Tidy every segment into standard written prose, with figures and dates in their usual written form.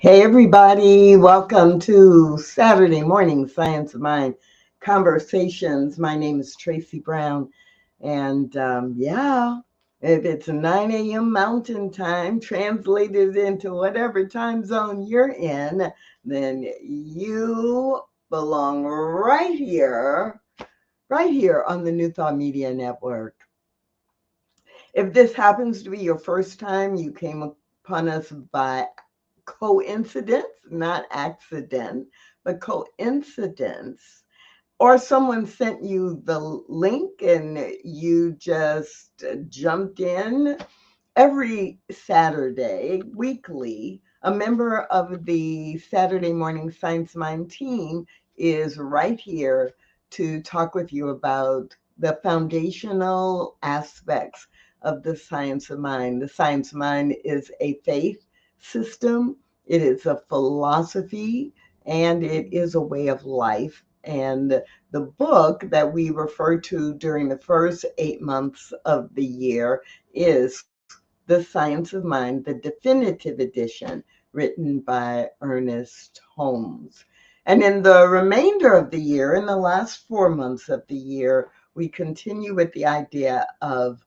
Hey everybody, welcome to Saturday Morning Science of Mind Conversations. My name is Tracy Brown, and if it's 9 a.m. Mountain Time, translated into whatever time zone you're in, then you belong right here on the New Thought Media Network. If this happens to be your first time, you came upon us by coincidence, not accident, but coincidence, or someone sent you the link and you just jumped in. Every Saturday, weekly, a member of the Saturday Morning Science Mind team is right here to talk with you about the foundational aspects of the science of mind. The science of mind is a faith system, it is a philosophy, and it is a way of life. And the book that we refer to during the first 8 months of the year is The Science of Mind, the definitive edition, written by Ernest Holmes. And in the remainder of the year, in the last 4 months of the year, we continue with the idea of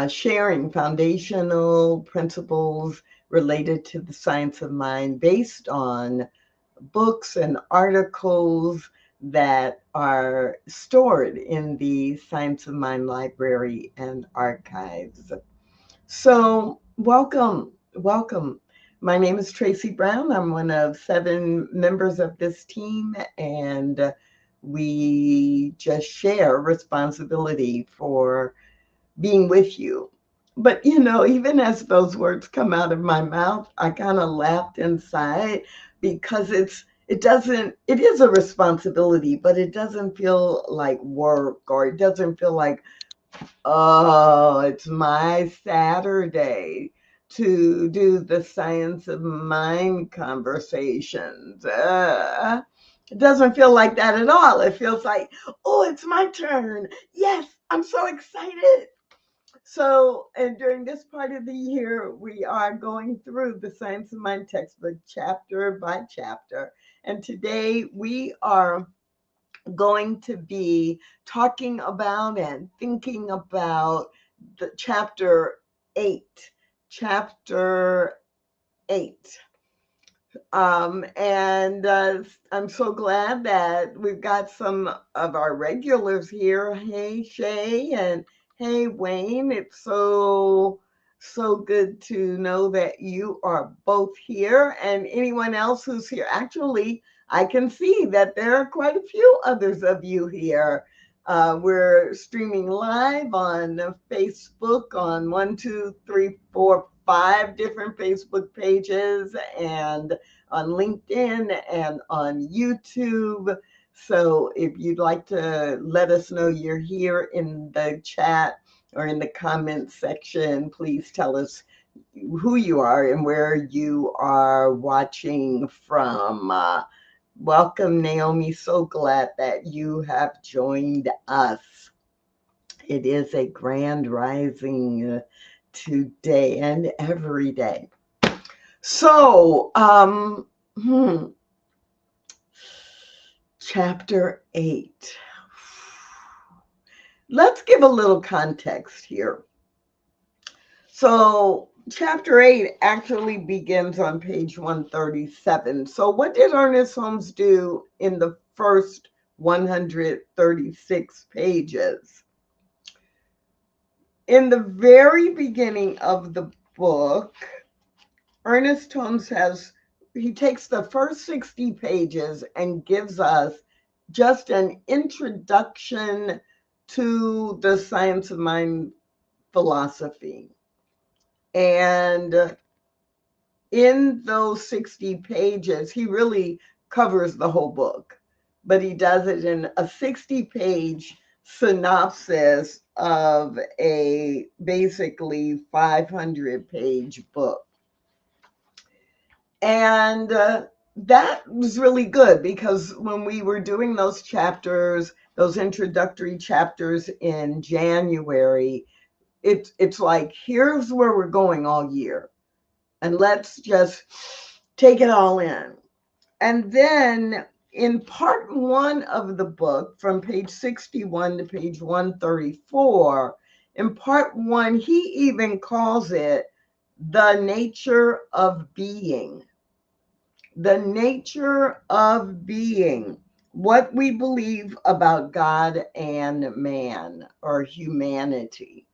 sharing foundational principles related to the science of mind based on books and articles that are stored in the Science of Mind Library and Archives. So welcome. My name is Tracy Brown. I'm one of 7 members of this team, and we just share responsibility for being with you. But even as those words come out of my mouth, I kind of laughed inside because it is a responsibility, but it doesn't feel like work, or it doesn't feel like, oh, it's my Saturday to do the science of mind conversations. It doesn't feel like that at all. It feels like, oh, it's my turn. Yes, I'm so excited. So, and during this part of the year, we are going through the Science of Mind textbook chapter by chapter. And today we are going to be talking about and thinking about the chapter 8. And I'm so glad that we've got some of our regulars here. Hey, Shay, and hey, Wayne. It's so good to know that you are both here, and anyone else who's here. Actually, I can see that there are quite a few others of you here. We're streaming live on Facebook on 1, 2, 3, 4, 5 different Facebook pages, and on LinkedIn and on YouTube. So if you'd like to let us know you're here in the chat or in the comments section, please tell us who you are and where you are watching from. Welcome, Naomi. So glad that you have joined us. It is a grand rising today and every day. So, chapter 8. Let's give a little context here. So, chapter 8 actually begins on page 137. So, what did Ernest Holmes do in the first 136 pages? In the very beginning of the book, Ernest Holmes he takes the first 60 pages and gives us just an introduction to the science of mind philosophy. And in those 60 pages, he really covers the whole book, but he does it in a 60-page synopsis of a basically 500-page book. And that was really good, because when we were doing those chapters, those introductory chapters in January, it's like, here's where we're going all year, and let's just take it all in. And then in part one of the book, from page 61 to page 134, in part one, he even calls it the nature of being. The nature of being. What we believe about God and man, or humanity.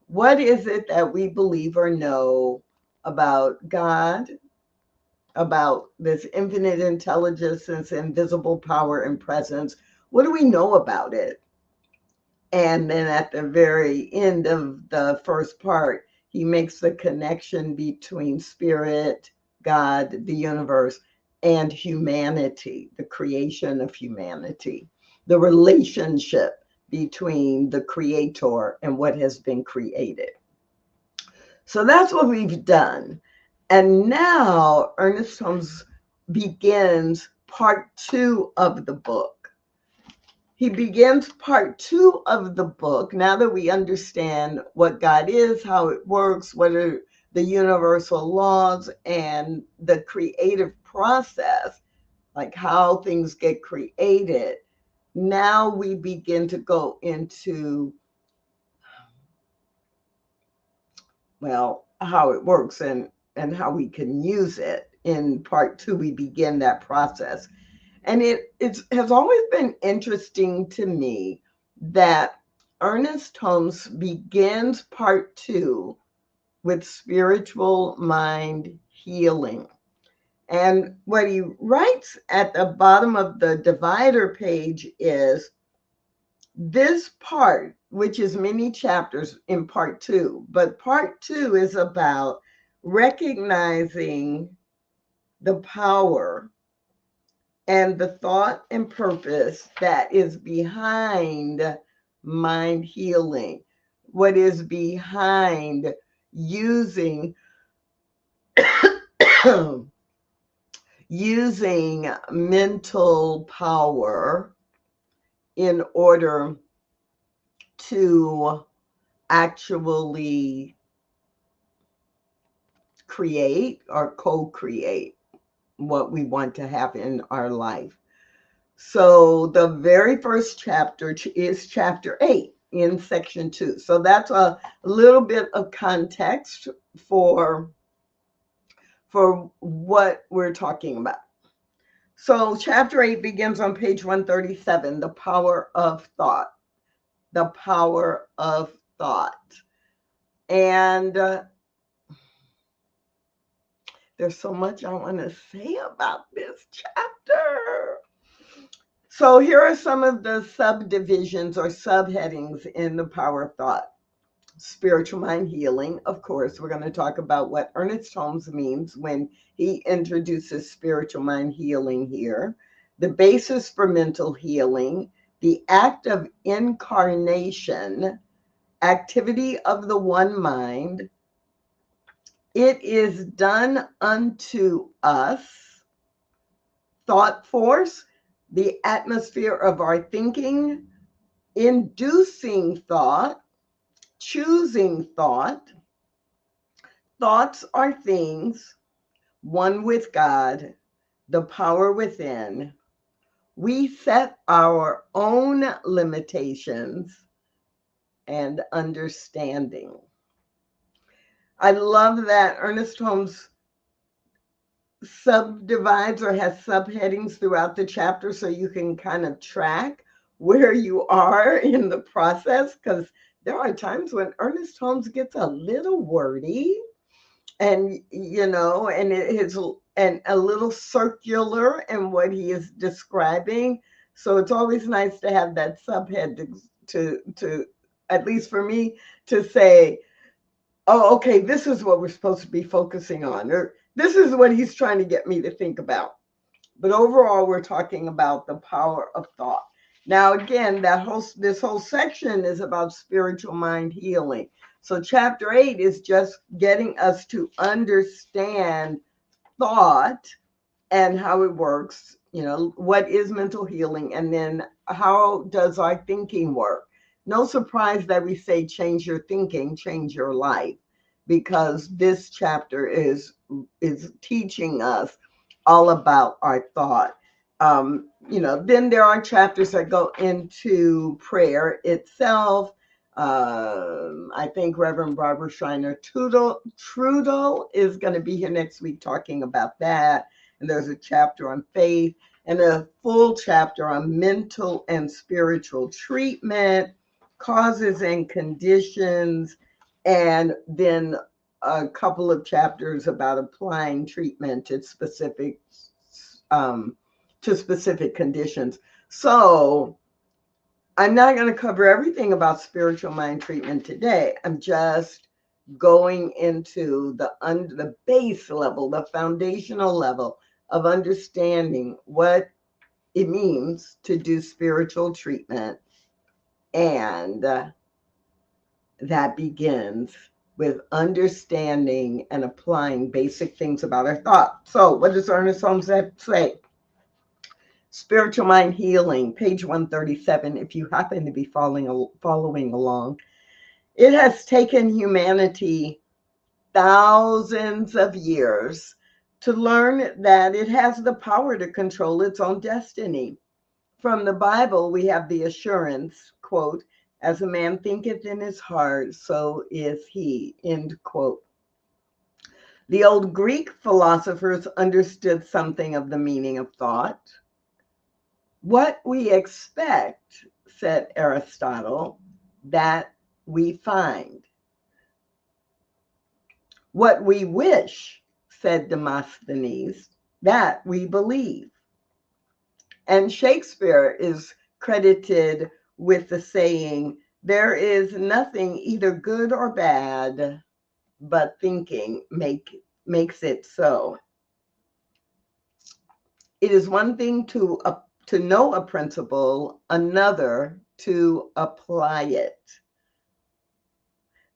What is it that we believe or know about God, about this infinite intelligence, this invisible power and presence? What do we know about it? And then at the very end of the first part, he makes the connection between spirit, God, the universe, and humanity, the creation of humanity, the relationship between the creator and what has been created. So that's what we've done. And now Ernest Holmes begins part two of the book. He begins part two of the book, now that we understand what God is, how it works, what are the universal laws, and the creative process, like how things get created. Now we begin to go into, well, how it works and how we can use it. In part two, we begin that process. And it has always been interesting to me that Ernest Holmes begins part two with spiritual mind healing. And what he writes at the bottom of the divider page is, this part, which is many chapters in part two, but part two is about recognizing the power and the thought and purpose that is behind mind healing, what is behind using using mental power in order to actually create or co-create what we want to have in our life. So the very first chapter is chapter 8 in section 2. So that's a little bit of context for what we're talking about. So chapter 8 begins on page 137, the power of thought. The power of thought. And there's so much I want to say about this chapter. So here are some of the subdivisions or subheadings in the power of thought. Spiritual mind healing. Of course, we're going to talk about what Ernest Holmes means when he introduces spiritual mind healing here. The basis for mental healing, the act of incarnation, activity of the one mind. It is done unto us. Thought force, the atmosphere of our thinking, inducing thought, choosing thought. Thoughts are things, one with God, the power within. We set our own limitations and understanding. I love that Ernest Holmes subdivides or has subheadings throughout the chapter so you can kind of track where you are in the process, because there are times when Ernest Holmes gets a little wordy and and it is and a little circular in what he is describing. So it's always nice to have that subhead to at least for me, to say, oh, okay, this is what we're supposed to be focusing on, or this is what he's trying to get me to think about. But overall, we're talking about the power of thought. Now, again, this whole section is about spiritual mind healing. So chapter 8 is just getting us to understand thought and how it works, what is mental healing, and then how does our thinking work. No surprise that we say change your thinking, change your life, because this chapter is teaching us all about our thought. Then there are chapters that go into prayer itself. I think Reverend Barbara Schreiner Trudel is going to be here next week talking about that. And there's a chapter on faith and a full chapter on mental and spiritual treatment, causes and conditions, and then a couple of chapters about applying treatment to specific conditions. So I'm not going to cover everything about spiritual mind treatment today. I'm just going into the base level, the foundational level of understanding what it means to do spiritual treatment. And that begins with understanding and applying basic things about our thought. So what does Ernest Holmes say? Spiritual Mind Healing, page 137, if you happen to be following along. It has taken humanity thousands of years to learn that it has the power to control its own destiny. From the Bible, we have the assurance, quote, as a man thinketh in his heart, so is he, end quote. The old Greek philosophers understood something of the meaning of thought. What we expect, said Aristotle, that we find. What we wish, said Demosthenes, that we believe. And Shakespeare is credited with the saying, there is nothing either good or bad, but thinking makes it so. It is one thing to know a principle, another to apply it.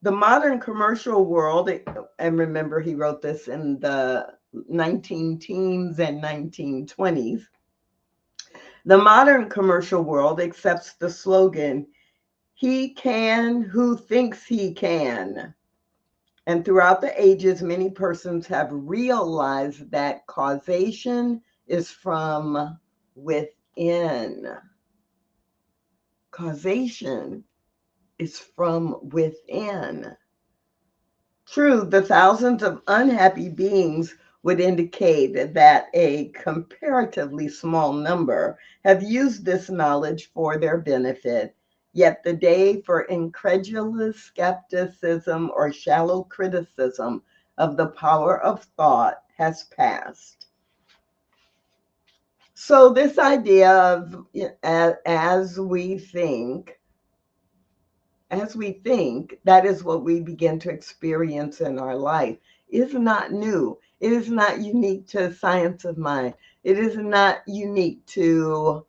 The modern commercial world, and remember he wrote this in the 19-teens and 1920s, the modern commercial world accepts the slogan, he can who thinks he can. And throughout the ages, many persons have realized that causation is from within. Causation is from within. True, the thousands of unhappy beings would indicate that a comparatively small number have used this knowledge for their benefit, yet the day for incredulous skepticism or shallow criticism of the power of thought has passed. So this idea of as we think, that is what we begin to experience in our life, is not new. It is not unique to science of mind. It is not unique to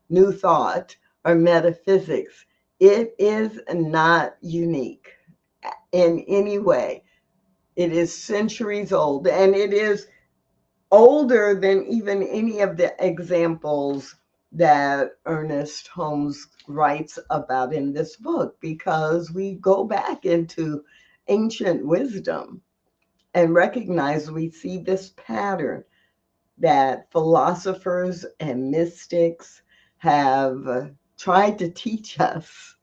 New Thought or metaphysics. It is not unique in any way. It is centuries old, and it is older than even any of the examples that Ernest Holmes writes about in this book, because we go back into ancient wisdom and recognize we see this pattern that philosophers and mystics have tried to teach us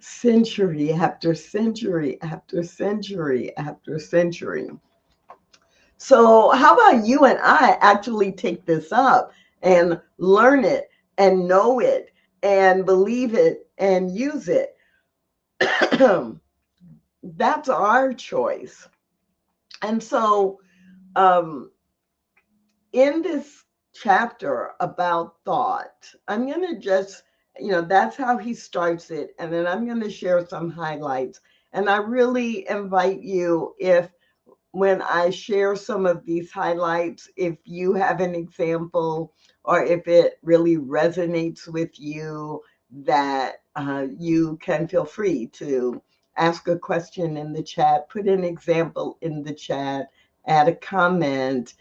Century after century after century after century. So, how about you and I actually take this up and learn it and know it and believe it and use it? That's our choice. And so, um, in this chapter about thought, I'm going to just, that's how he starts it. And then I'm going to share some highlights. And I really invite you, if when I share some of these highlights, if you have an example or if it really resonates with you, that you can feel free to ask a question in the chat, put an example in the chat, add a comment,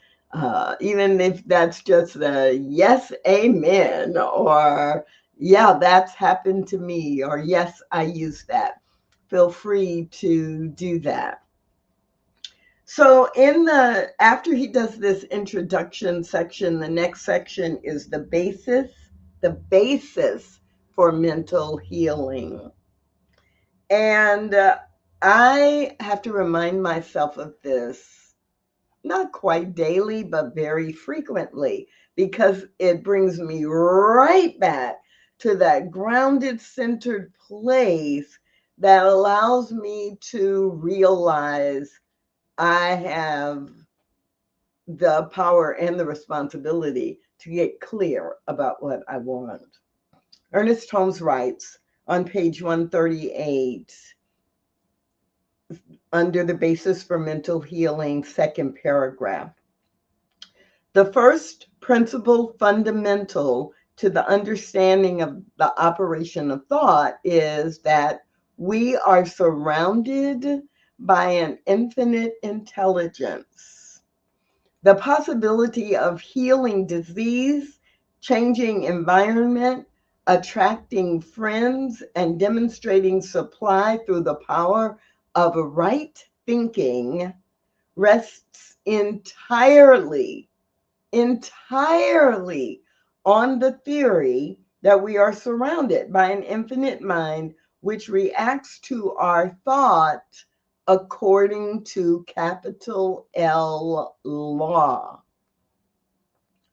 even if that's just a yes, amen, or yeah, that's happened to me, or yes, I use that. Feel free to do that. So after he does this introduction section, the next section is the basis for mental healing. And I have to remind myself of this, not quite daily, but very frequently, because it brings me right back to that grounded, centered place that allows me to realize I have the power and the responsibility to get clear about what I want. Ernest Holmes writes on page 138, under the basis for mental healing, second paragraph. The first principle fundamental to the understanding of the operation of thought is that we are surrounded by an infinite intelligence. The possibility of healing disease, changing environment, attracting friends, and demonstrating supply through the power of right thinking rests entirely on the theory that we are surrounded by an infinite mind which reacts to our thought according to capital L law.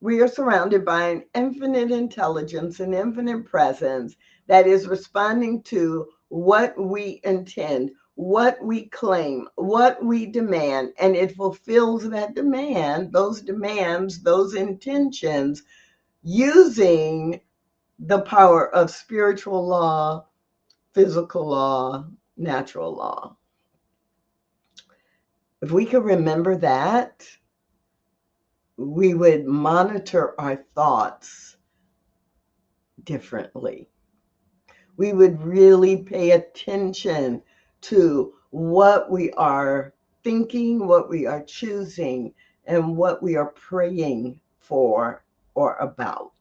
We are surrounded by an infinite intelligence, an infinite presence that is responding to what we intend, what we claim, what we demand, and it fulfills that demand, those demands, those intentions, using the power of spiritual law, physical law, natural law. If we could remember that, we would monitor our thoughts differently. We would really pay attention to what we are thinking, what we are choosing, and what we are praying for or about,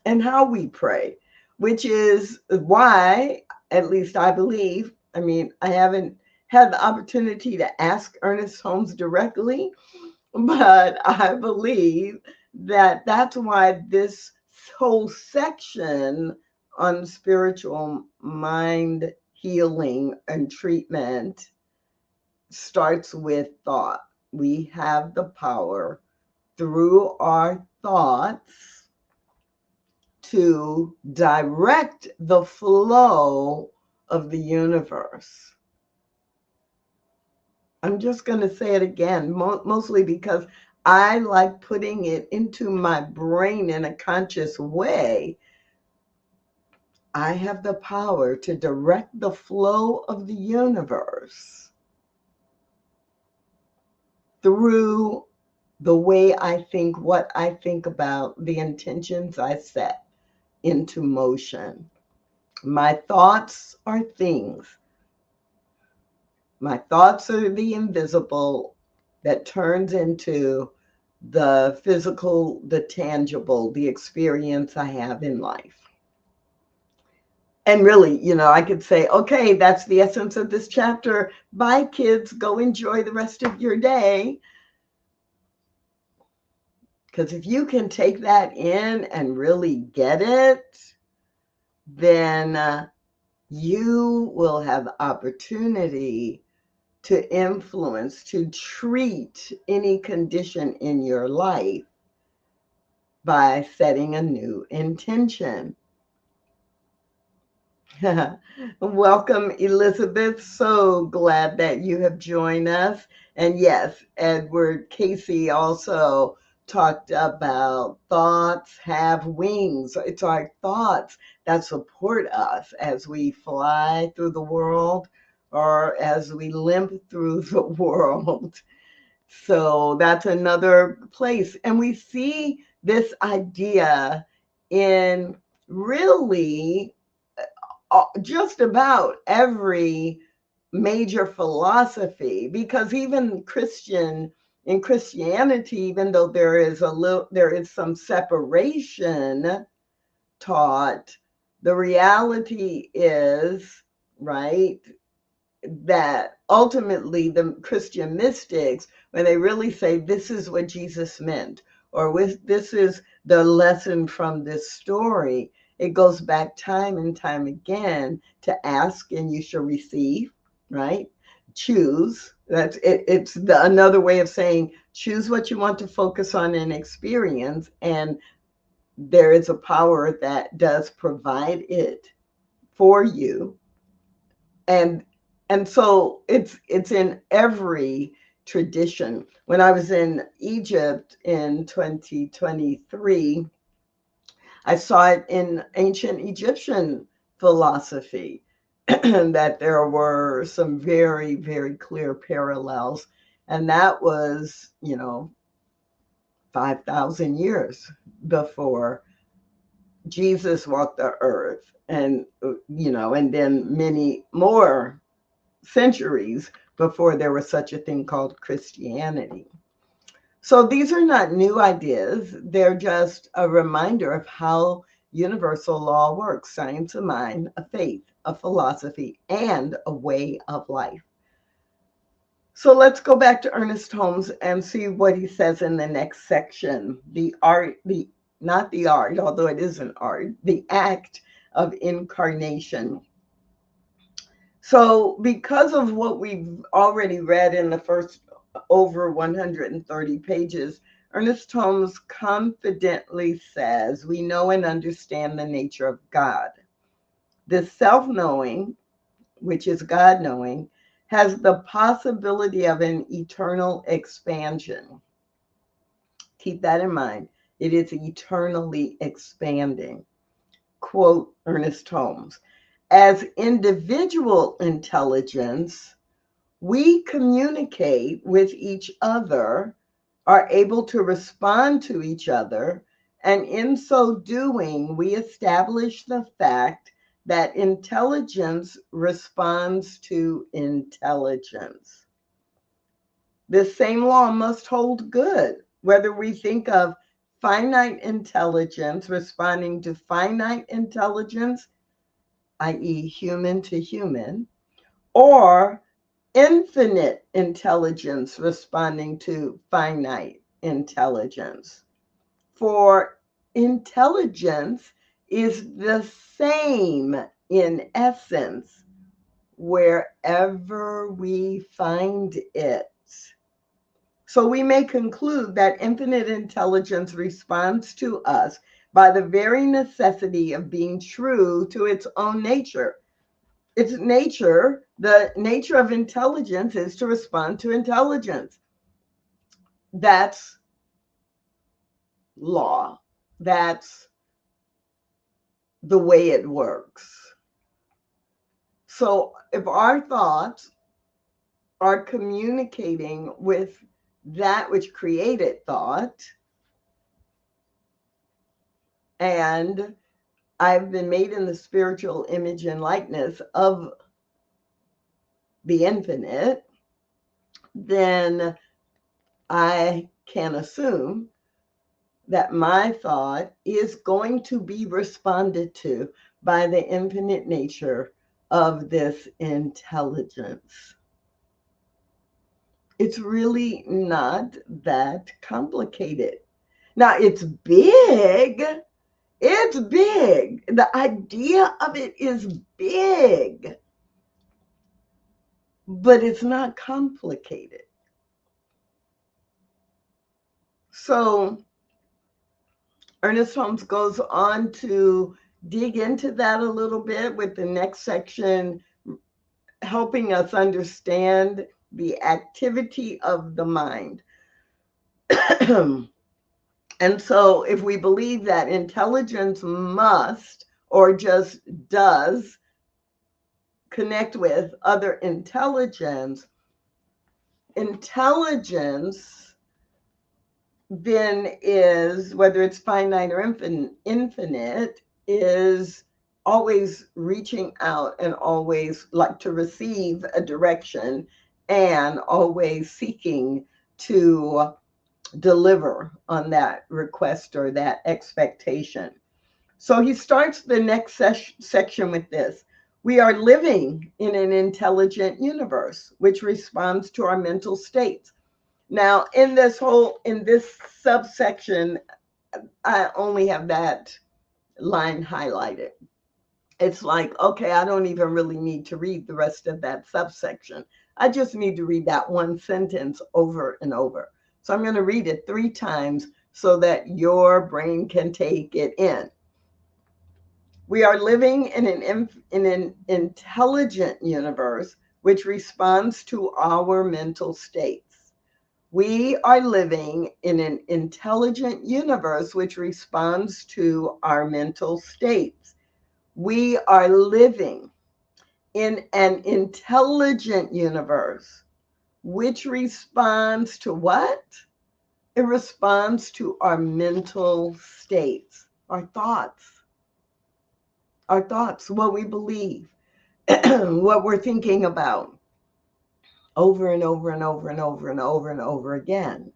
and how we pray, which is why, at least I believe, I haven't had the opportunity to ask Ernest Holmes directly, but I believe that that's why this whole section on spiritual mind healing and treatment starts with thought. We have the power through our thoughts to direct the flow of the universe. I'm just going to say it again, mostly because I like putting it into my brain in a conscious way. I have the power to direct the flow of the universe through the way I think, what I think about, the intentions I set into motion. My thoughts are things. My thoughts are the invisible that turns into the physical, the tangible, the experience I have in life. And really, I could say, okay, that's the essence of this chapter. Bye, kids. Go enjoy the rest of your day. Because if you can take that in and really get it, then you will have opportunity to influence, to treat any condition in your life by setting a new intention. Welcome, Elizabeth. So glad that you have joined us. And yes, Edward Casey also talked about thoughts have wings. It's our thoughts that support us as we fly through the world or as we limp through the world. So that's another place. And we see this idea in really just about every major philosophy, because even in Christianity, even though there is some separation taught, the reality is, right, that ultimately the Christian mystics, when they really say this is what Jesus meant, or this is the lesson from this story, it goes back time and time again to ask and you shall receive, right? Choose. That's it. It's another way of saying choose what you want to focus on and experience, and there is a power that does provide it for you. And so it's in every tradition. When I was in Egypt in 2023, I saw it in ancient Egyptian philosophy that there were some very, very clear parallels. And that was, 5,000 years before Jesus walked the earth. And then many more centuries before there was such a thing called Christianity. So these are not new ideas. They're just a reminder of how universal law works: science of mind, a faith, a philosophy, and a way of life. So let's go back to Ernest Holmes and see what he says in the next section. The art, not the art, although it is an art, the act of incarnation. So, because of what we've already read in the first over 130 pages, Ernest Holmes confidently says, we know and understand the nature of God. The self knowing, which is God knowing, has the possibility of an eternal expansion. Keep that in mind. It is eternally expanding. Quote Ernest Holmes: as individual intelligence, we communicate with each other, are able to respond to each other, and in so doing, we establish the fact that intelligence responds to intelligence. This same law must hold good, whether we think of finite intelligence responding to finite intelligence, i.e., human to human, or infinite intelligence responding to finite intelligence. For intelligence is the same in essence wherever we find it. So we may conclude that infinite intelligence responds to us by the very necessity of being true to its own nature. Its nature, the nature of intelligence is to respond to intelligence. That's law. That's the way it works. So if our thoughts are communicating with that which created thought, and I've been made in the spiritual image and likeness of the infinite, then I can assume that my thought is going to be responded to by the infinite nature of this intelligence. It's really not that complicated. Now, it's big. It's big. The idea of it is big, but it's not complicated. So Ernest Holmes goes on to dig into that a little bit with the next section, helping us understand the activity of the mind. And so if we believe that intelligence must or just does connect with other intelligence, intelligence then is, whether it's finite or infinite, is always reaching out and always like to receive a direction and always seeking to deliver on that request or that expectation. So he starts the next section with this. We are living in an intelligent universe which responds to our mental states. Now, in this subsection, I only have that line highlighted. It's like, okay, I don't even really need to read the rest of that subsection. I just need to read that one sentence over and over. So I'm going to read it 3 times so that your brain can take it in. We are living in an intelligent universe which responds to our mental states. We are living in an intelligent universe which responds to our mental states. We are living in an intelligent universe which responds to what? It responds to our mental states, our thoughts, what we believe, what we're thinking about over and over and over and over and over and over again.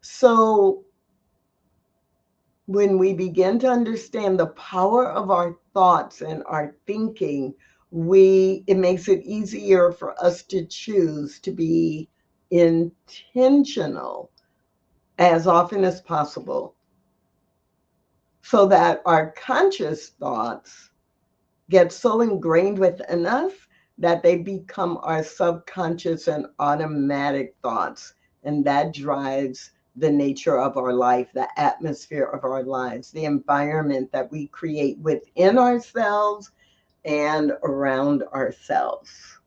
So when we begin to understand the power of our thoughts and our thinking, it makes it easier for us to choose to be intentional as often as possible, so that our conscious thoughts get so ingrained within us that they become our subconscious and automatic thoughts. And that drives the nature of our life, the atmosphere of our lives, the environment that we create within ourselves and around ourselves.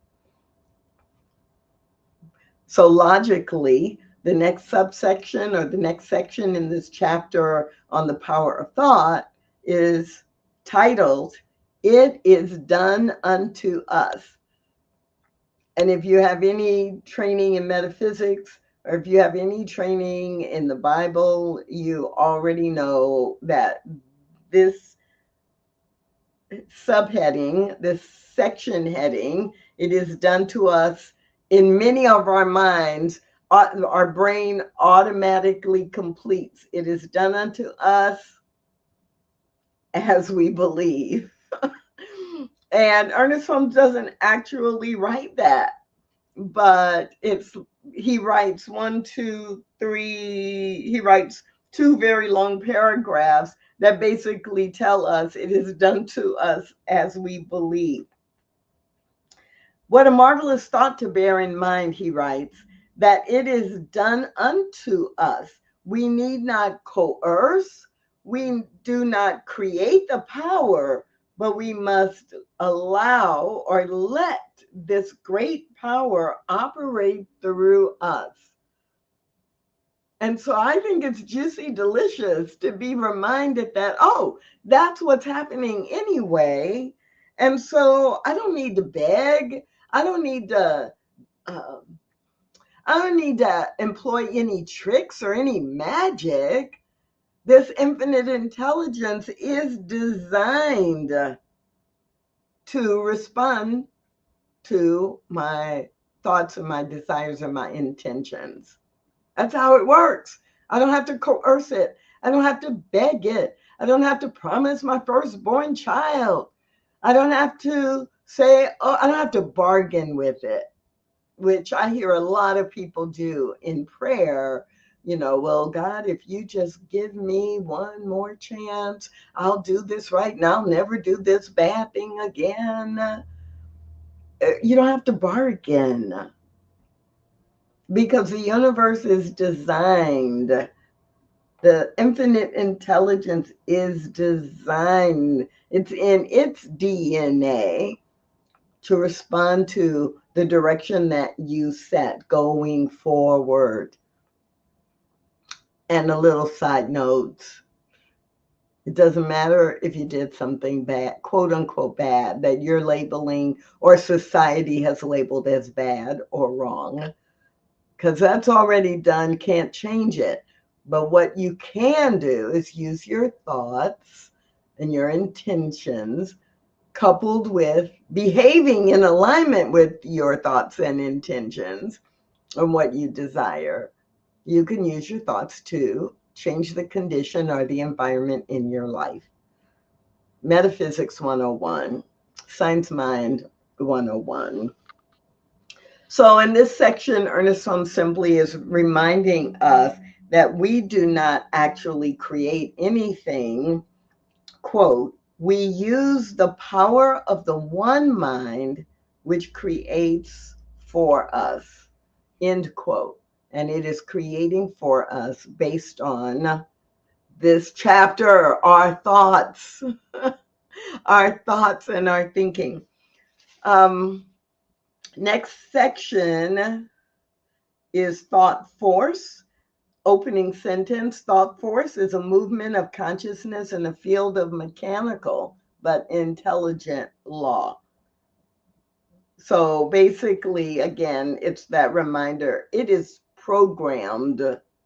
So logically, the next subsection or the next section in this chapter on the power of thought is titled, "It is Done Unto Us." And if you have any training in metaphysics, or if you have any training in the Bible, you already know that this subheading, this section heading, "It is done to us," in many of our minds, our brain automatically completes, "It is done unto us as we believe." And Ernest Holmes doesn't actually write that, but he writes 1, 2, 3, he writes 2 very long paragraphs that basically tell us it is done to us as we believe. What a marvelous thought to bear in mind, he writes, that it is done unto us. We need not coerce, we do not create the power, but we must allow or let this great power operate through us. And so I think it's juicy delicious to be reminded that, oh, that's what's happening anyway. And so I don't need to beg. I don't need to employ any tricks or any magic. This infinite intelligence is designed to respond to my thoughts and my desires and my intentions. That's how it works. I don't have to coerce it. I don't have to beg it. I don't have to promise my firstborn child. I don't have to say, oh, I don't have to bargain with it, which I hear a lot of people do in prayer Well, God, if you just give me one more chance, I'll do this right now. I'll never do this bad thing again. You don't have to bargain because the universe is designed. The infinite intelligence is designed. It's in its DNA to respond to the direction that you set going forward. And a little side note, it doesn't matter if you did something bad, quote unquote bad, that you're labeling or society has labeled as bad or wrong, because that's already done, can't change it. But what you can do is use your thoughts and your intentions coupled with behaving in alignment with your thoughts and intentions and what you desire. You can use your thoughts to change the condition or the environment in your life. Metaphysics 101, Science Mind 101. So in this section, Ernest Holmes simply is reminding us that we do not actually create anything. Quote, we use the power of the one mind which creates for us, end quote. And it is creating for us based on this chapter, our thoughts, our thoughts and our thinking. Next section is thought force. Opening sentence, thought force is a movement of consciousness in a field of mechanical but intelligent law. So basically, again, it's that reminder. It is programmed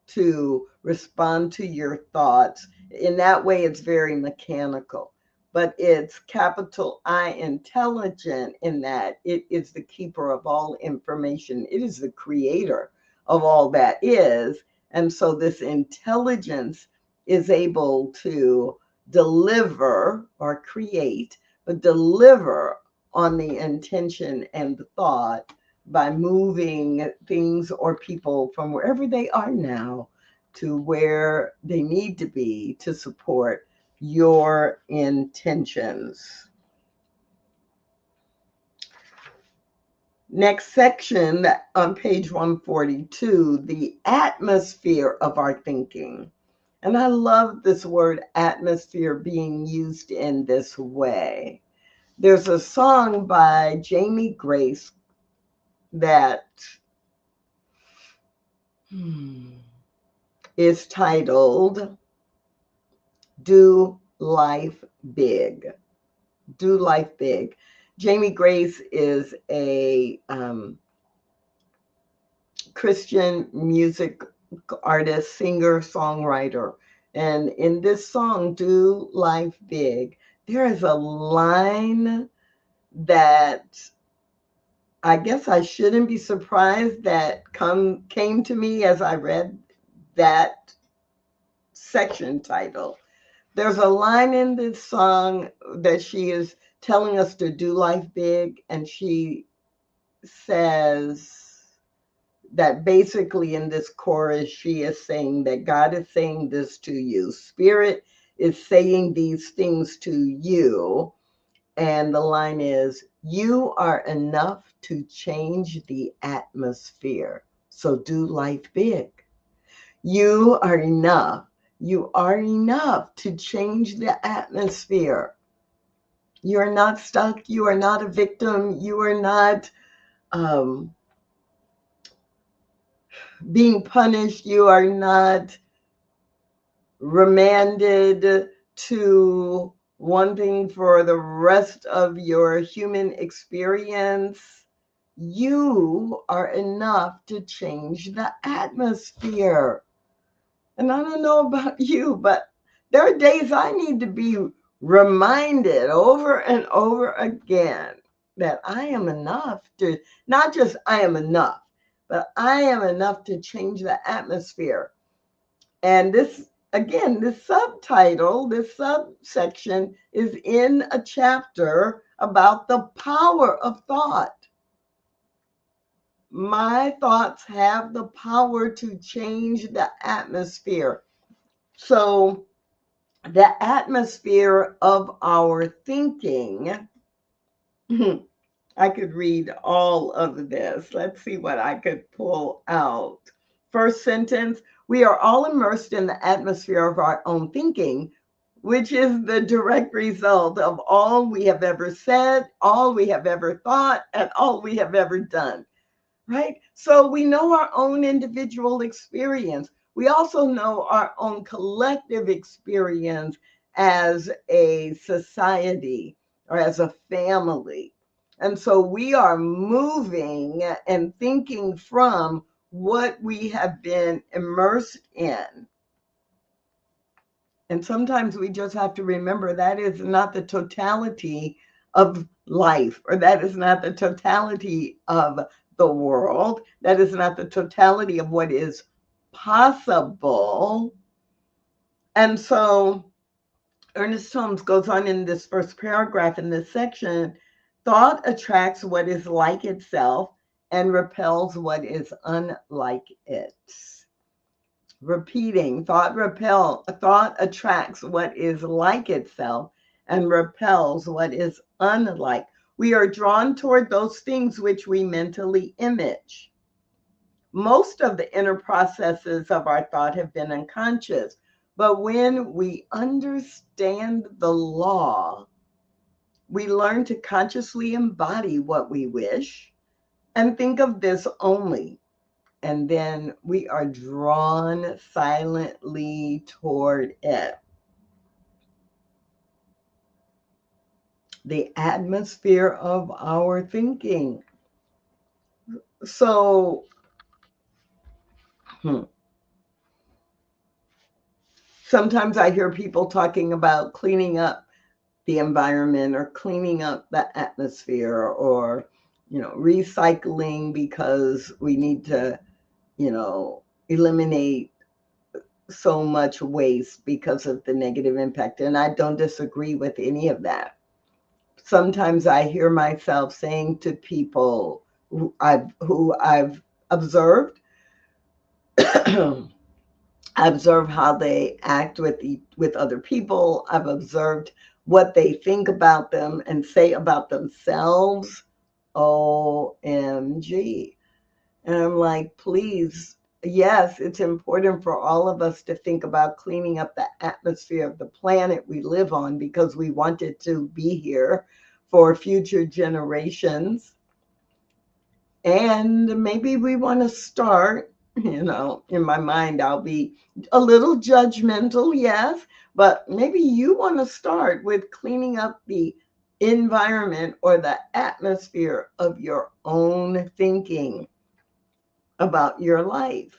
to respond to your thoughts. In that way, it's very mechanical, but it's capital I intelligent in that it is the keeper of all information. It is the creator of all that is. And so this intelligence is able to deliver or create, but deliver on the intention and the thought by moving things or people from wherever they are now to where they need to be to support your intentions. Next section on page 142, the atmosphere of our thinking. And I love this word atmosphere being used in this way. There's a song by Jamie Grace that is titled Do Life Big. Do Life Big. Jamie Grace is a Christian music artist, singer, songwriter. And in this song, Do Life Big, there is a line that I guess I shouldn't be surprised that came to me as I read that section title. There's a line in this song that she is telling us to do life big, and she says that basically in this chorus, she is saying that God is saying this to you. Spirit is saying these things to you. And the line is, you are enough to change the atmosphere. So do life big. You are enough. You are enough to change the atmosphere. You are not stuck. You are not a victim. You are not being punished. You are not remanded to wanting for the rest of your human experience. You are enough to change the atmosphere. And I don't know about you, but there are days I need to be reminded over and over again that I am enough to, not just I am enough, but I am enough to change the atmosphere. And this, again, this subtitle, this subsection is in a chapter about the power of thought. My thoughts have the power to change the atmosphere. So, the atmosphere of our thinking, I could read all of this. Let's see what I could pull out. First sentence, we are all immersed in the atmosphere of our own thinking, which is the direct result of all we have ever said, all we have ever thought, and all we have ever done. Right? So we know our own individual experience. We also know our own collective experience as a society or as a family. And so we are moving and thinking from what we have been immersed in. And sometimes we just have to remember that is not the totality of life, or that is not the totality of the world. That is not the totality of what is possible. And so Ernest Holmes goes on in this first paragraph in this section, thought attracts what is like itself and repels what is unlike it. Repeating, thought attracts what is like itself and repels what is unlike. We are drawn toward those things which we mentally image. Most of the inner processes of our thought have been unconscious, but when we understand the law, we learn to consciously embody what we wish and think of this only. And then we are drawn silently toward it. The atmosphere of our thinking. So, sometimes I hear people talking about cleaning up the environment or cleaning up the atmosphere, or, recycling because we need to, eliminate so much waste because of the negative impact. And I don't disagree with any of that. Sometimes I hear myself saying to people who I've observed, I observe how they act with other people. I've observed what they think about them and say about themselves. OMG. And I'm like, please, yes, it's important for all of us to think about cleaning up the atmosphere of the planet we live on, because we want it to be here for future generations. And maybe we want to start, in my mind, I'll be a little judgmental, yes, but maybe you want to start with cleaning up the environment or the atmosphere of your own thinking about your life,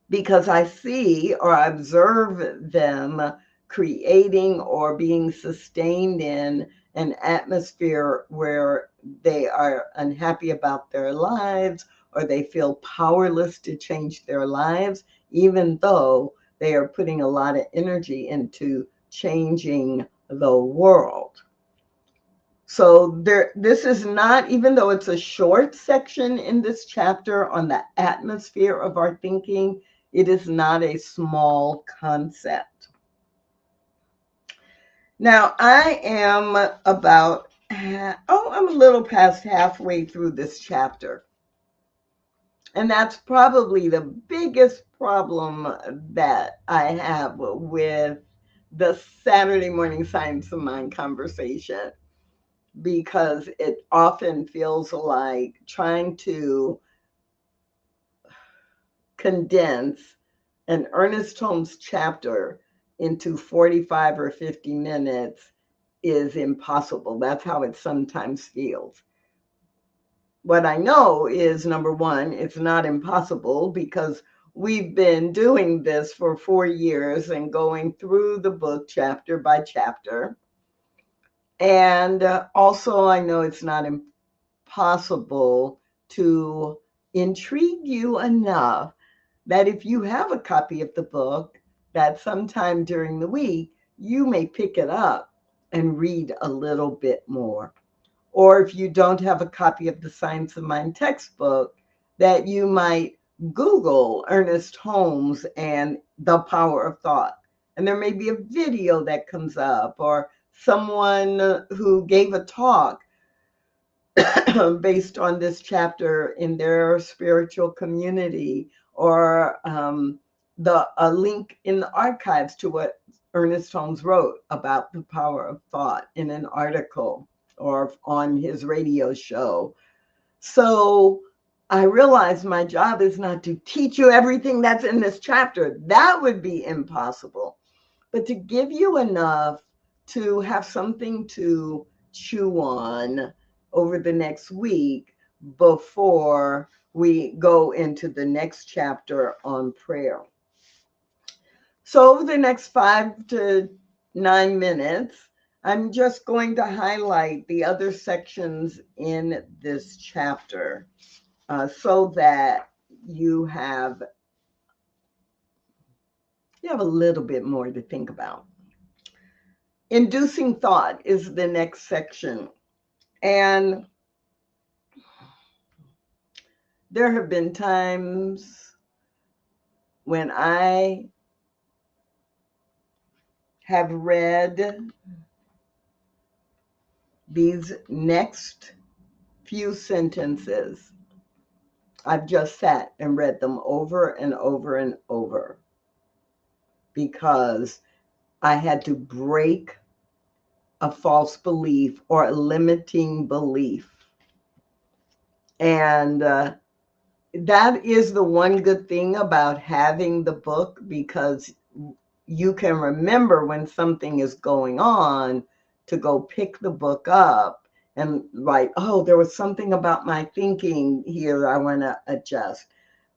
because I see or I observe them creating or being sustained in an atmosphere where they are unhappy about their lives, or they feel powerless to change their lives, even though they are putting a lot of energy into changing the world. So this is not, even though it's a short section in this chapter on the atmosphere of our thinking, it is not a small concept. Now, I am I'm a little past halfway through this chapter. And that's probably the biggest problem that I have with the Saturday morning Science of Mind conversation, because it often feels like trying to condense an Ernest Holmes chapter into 45 or 50 minutes is impossible. That's how it sometimes feels. What I know is, number one, it's not impossible, because we've been doing this for 4 years and going through the book chapter by chapter. And also, I know it's not possible to intrigue you enough that if you have a copy of the book, that sometime during the week, you may pick it up and read a little bit more. or if you don't have a copy of the Science of Mind textbook, that you might Google Ernest Holmes and the power of thought. And there may be a video that comes up, or someone who gave a talk based on this chapter in their spiritual community, or a link in the archives to what Ernest Holmes wrote about the power of thought in an article or on his radio show. So I realized my job is not to teach you everything that's in this chapter. That would be impossible. But to give you enough to have something to chew on over the next week before we go into the next chapter on prayer. So over the next 5 to 9 minutes, I'm just going to highlight the other sections in this chapter so that you have a little bit more to think about. Inducing thought is the next section. And there have been times when I have read these next few sentences. I've just sat and read them over and over and over because I had to break a false belief or a limiting belief. And that is the one good thing about having the book, because you can remember when something is going on to go pick the book up and write, oh, there was something about my thinking here I want to adjust.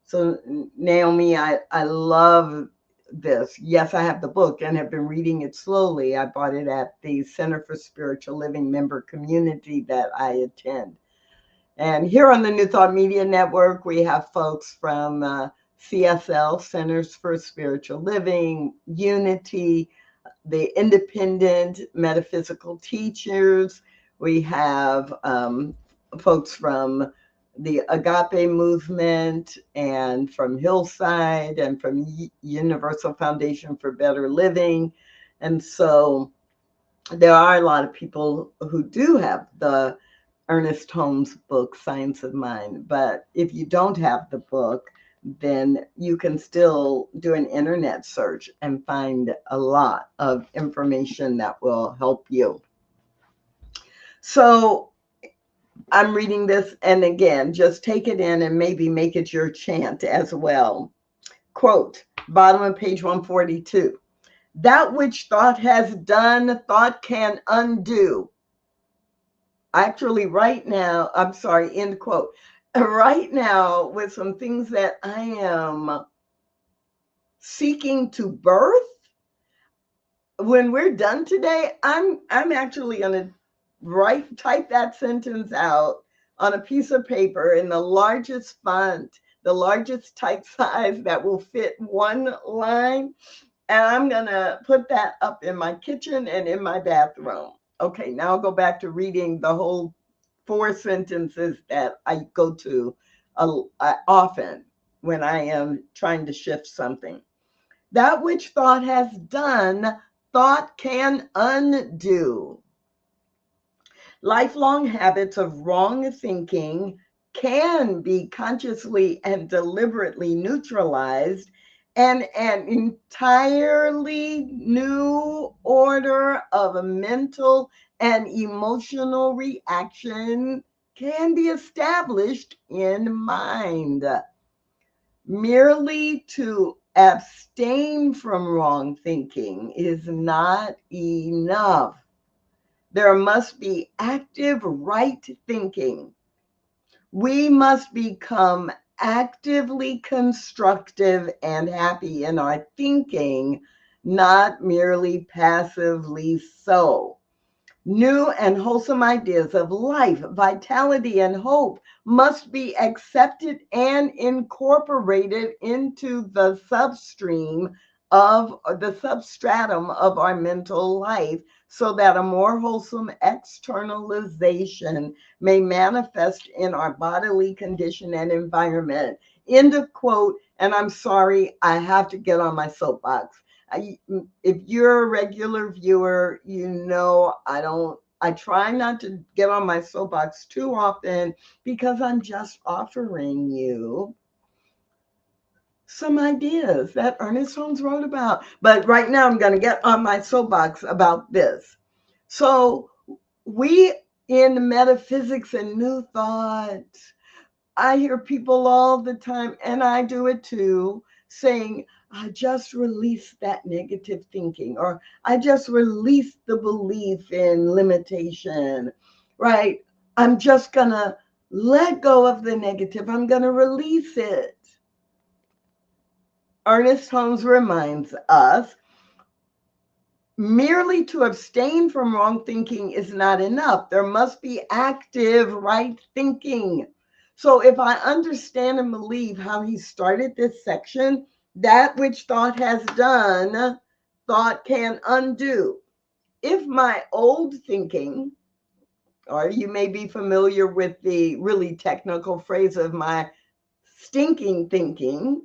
So Naomi, I love this. Yes, I have the book and have been reading it slowly. I bought it at the Center for Spiritual Living member community that I attend. And here on the New Thought Media Network, we have folks from CSL, Centers for Spiritual Living, Unity, the Independent Metaphysical Teachers. We have folks from the Agape Movement and from Hillside and from Universal Foundation for Better Living. And so there are a lot of people who do have the Ernest Holmes book, Science of Mind. But if you don't have the book, then you can still do an internet search and find a lot of information that will help you. So I'm reading this, and again, just take it in and maybe make it your chant as well. Quote, bottom of page 142. That which thought has done, thought can undo. Actually, right now, I'm sorry, end quote. Right now, with some things that I am seeking to birth, when we're done today, I'm actually going to type that sentence out on a piece of paper in the largest font, the largest type size that will fit one line. And I'm going to put that up in my kitchen and in my bathroom. Okay, now I'll go back to reading the whole 4 sentences that I go to often when I am trying to shift something. That which thought has done, thought can undo. Lifelong habits of wrong thinking can be consciously and deliberately neutralized, and an entirely new order of mental and emotional reaction can be established in mind. Merely to abstain from wrong thinking is not enough. There must be active right thinking. We must become actively constructive and happy in our thinking, not merely passively so. New and wholesome ideas of life, vitality, and hope must be accepted and incorporated into the substream of the substratum of our mental life so that a more wholesome externalization may manifest in our bodily condition and environment. End of quote. And I'm sorry, I have to get on my soapbox. If you're a regular viewer, you know I try not to get on my soapbox too often because I'm just offering you some ideas that Ernest Holmes wrote about. But right now I'm going to get on my soapbox about this. So we in metaphysics and new thought, I hear people all the time, and I do it too, saying, I just release that negative thinking, or I just release the belief in limitation, right? I'm just going to let go of the negative. I'm going to release it. Ernest Holmes reminds us merely to abstain from wrong thinking is not enough. There must be active right thinking. So if I understand and believe how he started this section, that which thought has done, thought can undo. If my old thinking, or you may be familiar with the really technical phrase of my stinking thinking,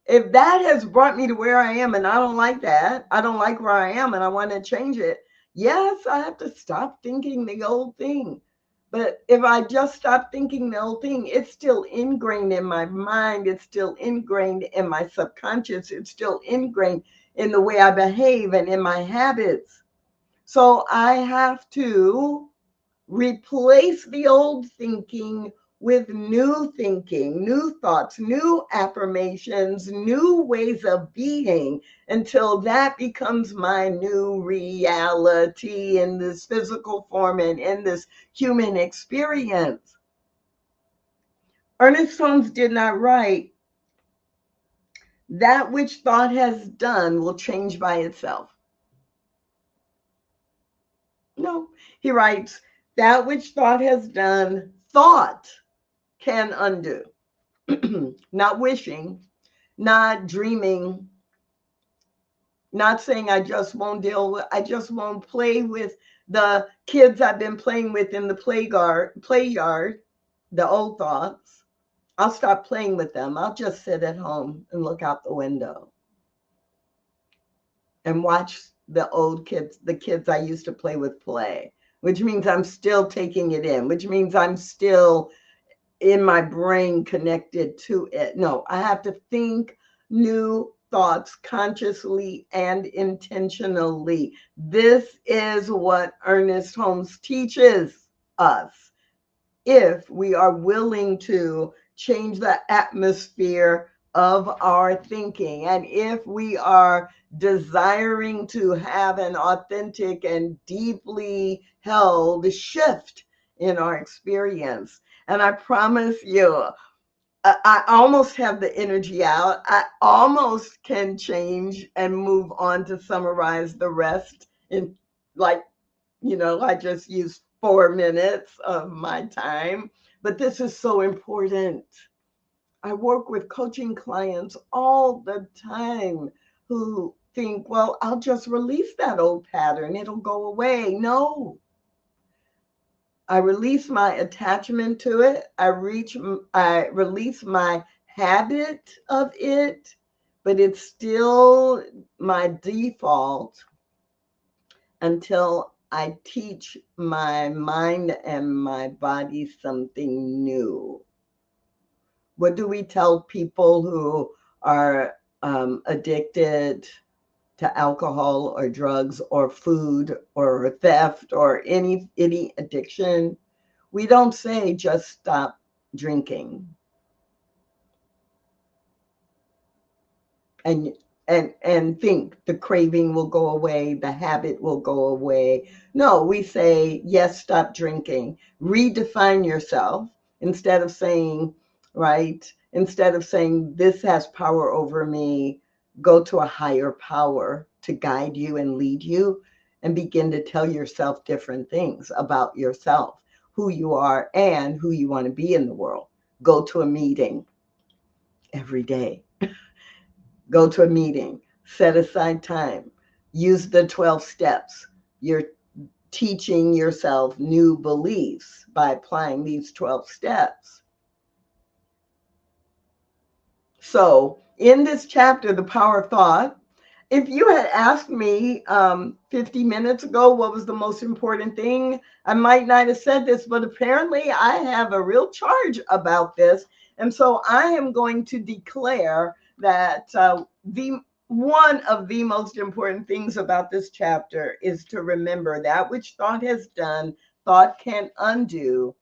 if that has brought me to where I am and I don't like that, I don't like where I am and I want to change it, yes, I have to stop thinking the old thing. But if I just stop thinking the old thing, it's still ingrained in my mind. It's still ingrained in my subconscious. It's still ingrained in the way I behave and in my habits. So I have to replace the old thinking with new thinking, new thoughts, new affirmations, new ways of being until that becomes my new reality in this physical form and in this human experience. Ernest Holmes did not write, that which thought has done will change by itself. No, he writes, that which thought has done, thought can undo. Not wishing, not dreaming, not saying I just won't I just won't play with the kids I've been playing with in the play yard, the old thoughts. I'll stop playing with them. I'll just sit at home and look out the window and watch the kids I used to play with play, which means I'm still taking it in, which means I'm still in my brain connected to it. No, I have to think new thoughts consciously and intentionally. This is what Ernest Holmes teaches us. If we are willing to change the atmosphere of our thinking, and if we are desiring to have an authentic and deeply held shift in our experience. And I promise you, I almost have the energy out. I almost can change and move on to summarize the rest in, like, I just used 4 minutes of my time. But this is so important. I work with coaching clients all the time who think, well, I'll just release that old pattern. It'll go away. No. I release my attachment to it. I release my habit of it, but it's still my default until I teach my mind and my body something new. What do we tell people who are addicted to alcohol or drugs or food or theft or any addiction? We don't say just stop drinking and think the craving will go away, the habit will go away. No, we say yes, stop drinking. Redefine yourself instead of saying, right? Instead of saying this has power over me, go to a higher power to guide you and lead you, and begin to tell yourself different things about yourself, who you are and who you want to be in the world. Go to a meeting every day. Go to a meeting, set aside time, use the 12 steps. You're teaching yourself new beliefs by applying these 12 steps. So, in this chapter, The Power of Thought, if you had asked me 50 minutes ago what was the most important thing, I might not have said this, but apparently I have a real charge about this. And so I am going to declare that the one of the most important things about this chapter is to remember that which thought has done, thought can undo.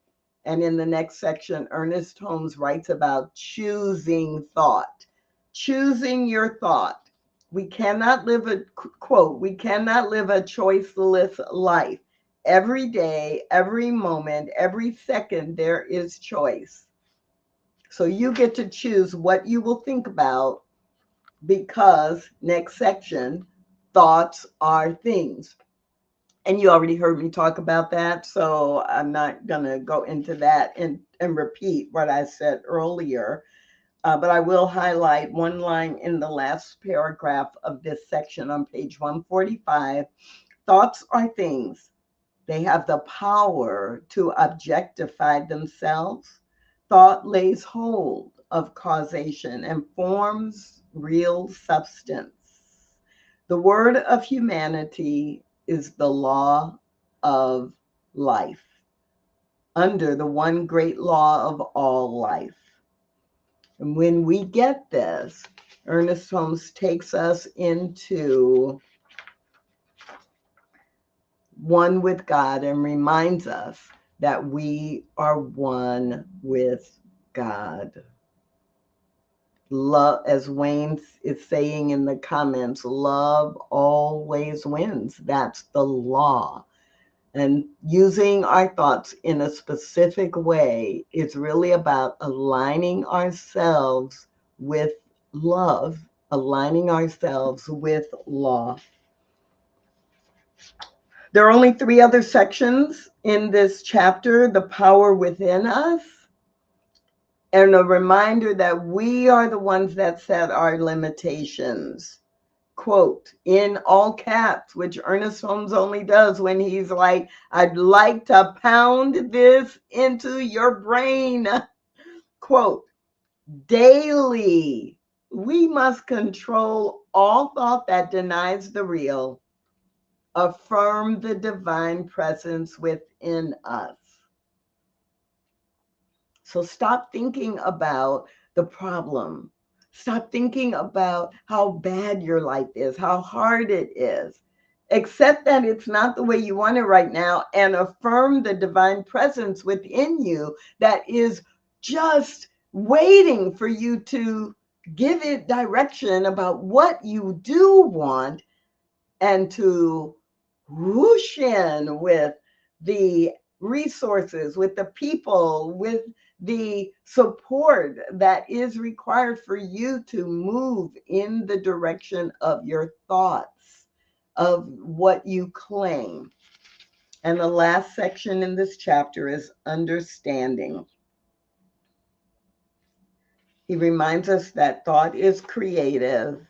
And in the next section, Ernest Holmes writes about choosing thought, choosing your thought. We cannot live a quote, we cannot live a choiceless life. Every day, every moment, every second, there is choice. So you get to choose what you will think about because, next section, thoughts are things. And you already heard me talk about that, so I'm not going to go into that and repeat what I said earlier. But I will highlight one line in the last paragraph of this section on page 145. Thoughts are things. They have the power to objectify themselves. Thought lays hold of causation and forms real substance. The word of humanity is the law of life, under the one great law of all life. And when we get this, Ernest Holmes takes us into one with God and reminds us that we are one with God. Love, as Wayne is saying in the comments, love always wins. That's the law. And using our thoughts in a specific way is really about aligning ourselves with love, aligning ourselves with law. There are only 3 other sections in this chapter: the power within us, and a reminder that we are the ones that set our limitations. Quote, in all caps, which Ernest Holmes only does when he's like, I'd like to pound this into your brain. Quote, daily, we must control all thought that denies the real, affirm the divine presence within us. So stop thinking about the problem. Stop thinking about how bad your life is, how hard it is. Accept that it's not the way you want it right now and affirm the divine presence within you that is just waiting for you to give it direction about what you do want and to whoosh in with the resources, with the people, with the support that is required for you to move in the direction of your thoughts, of what you claim. And the last section in this chapter is understanding. He reminds us that thought is creative.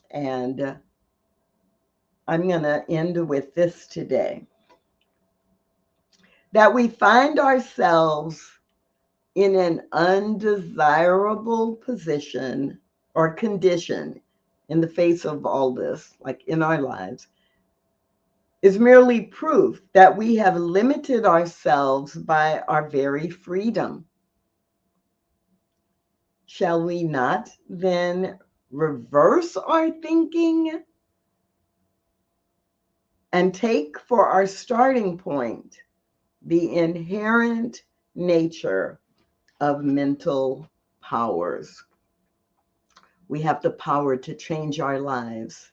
And I'm going to end with this today: that we find ourselves in an undesirable position or condition in the face of all this, like in our lives, is merely proof that we have limited ourselves by our very freedom. Shall we not then reverse our thinking and take for our starting point the inherent nature of mental powers? We have the power to change our lives.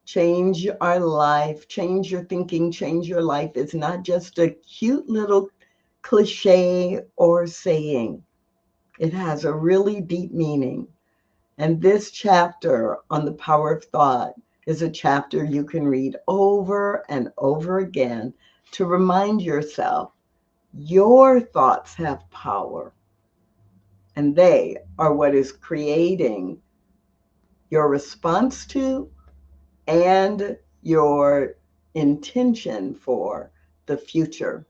Change our life, change your thinking, change your life. It's not just a cute little cliche or saying. It has a really deep meaning. And this chapter on the power of thought is a chapter you can read over and over again to remind yourself your thoughts have power. And they are what is creating your response to, and your intention for the future.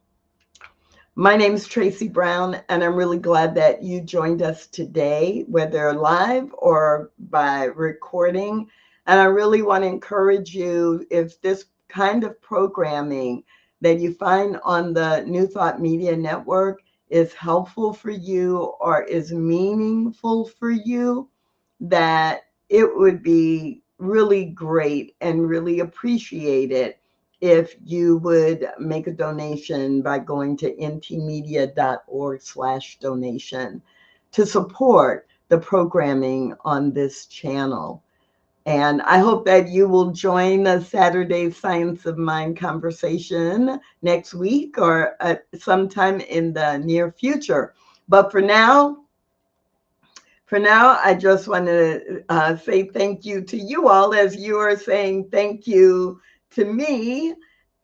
My name is Tracy Brown, and I'm really glad that you joined us today, whether live or by recording. And I really want to encourage you, if this kind of programming that you find on the New Thought Media Network is helpful for you or is meaningful for you, that it would be really great and really appreciated if you would make a donation by going to ntmedia.org/donation to support the programming on this channel. And I hope that you will join the Saturday Science of Mind conversation next week or sometime in the near future. But for now, I just want to say thank you to you all as you are saying thank you to me.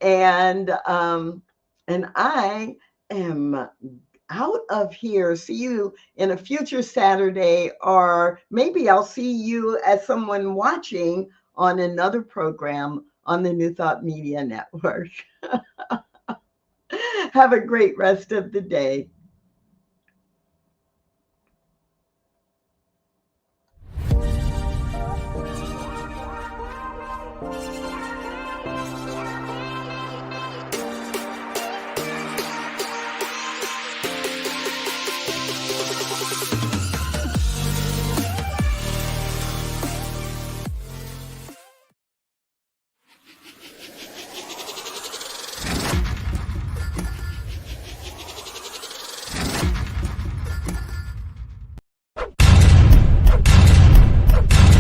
And I am out of here. See you in a future Saturday, or maybe I'll see you as someone watching on another program on the New Thought Media Network. Have a great rest of the day.